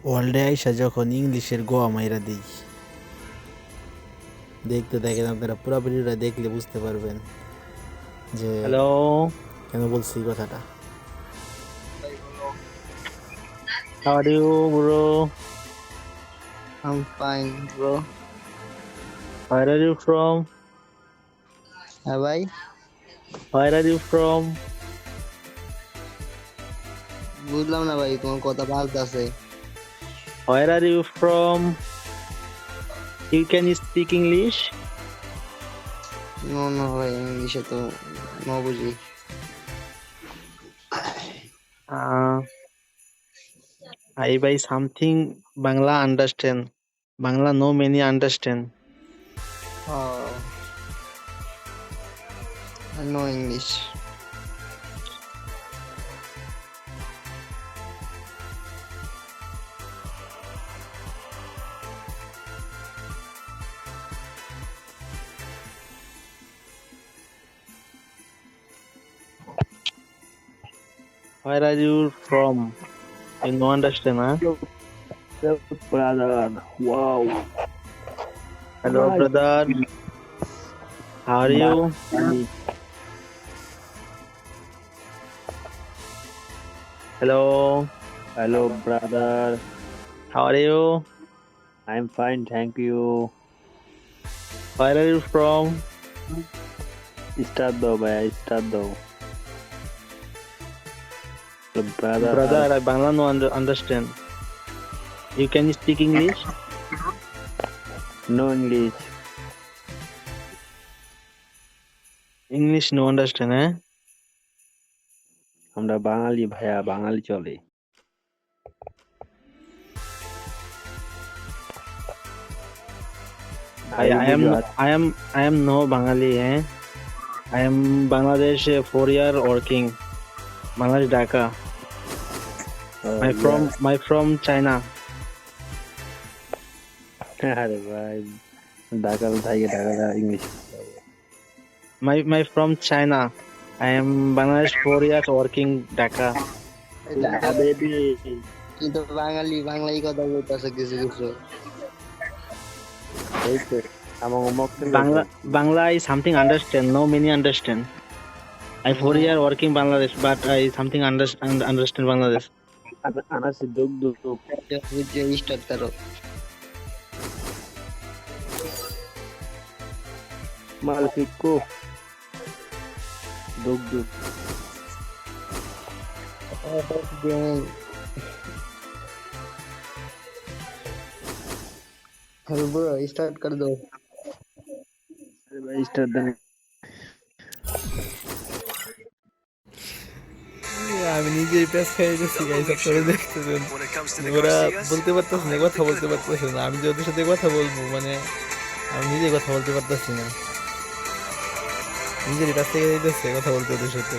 ওয়ার্ল্ডে আইসা যখন ইংলিশের গোয়া মাইরা দিই, দেখতে দেখেন আপনারা পুরো ভিডিওটা দেখলে বুঝতে পারবেন যে হ্যালো। কেন বলছি এই কথাটা। How are you, bro? I'm fine, bro. Where are you from? হ্যাঁ ভাই, Where are you from? বুঝলাম না ভাই, তোমার কথা বাজতেছে। Where are you from? You can speak English? No no ভাই, ইংলিশে তো নো বুঝি। Uh, I by something Bangla understand. Bangla no many understand. No English. Where are you from? You no understand, huh? Brother, wow. Hello, brother. How are you? Hello. Hello, brother. How are you? I'm fine, thank you. Where are you from? Start though, bhai, start though. So, Brother, I Bangla no understand. You can speak English? no English. English no understand, eh? আমরা বাঙালি ভাইয়া, বাঙালি চলে। I am no Bengali, eh? I am Bangladesh 4 year working. Bangladesh Dhaka. My from China. আরে ভাই, ঢাকা থেকে Dhaka English. My from China. I am Bangladesh 4 years working Dhaka. কিন্তু বাঙালি বাংলাই কথা বলতেছে কিছু কিছু। Bangla I something understand. No many understand. I 4 year working Bangladesh, but I something understand Bangladesh. আনাসি দুগ দুগ বুঝে স্টার্ট করো। মালফিকো দুগ দুগ। हेलो ब्रो, स्टार्ट कर दो। আরে ভাই স্টার্ট দেন। আমি নিজেই পেস খেয়ে গেছি গাইস, আপনারা দেখতেছেন। ওরা বলতে পারতেছে না, কথা বলতে পারতেছে না। আমি যে ওদের সাথে কথা বলবো, মানে আমি নিজে কথা বলতে পারতেছি না। নিজেরই কাছ থেকে দিতেছে কথা বলতে ওদের সাথে।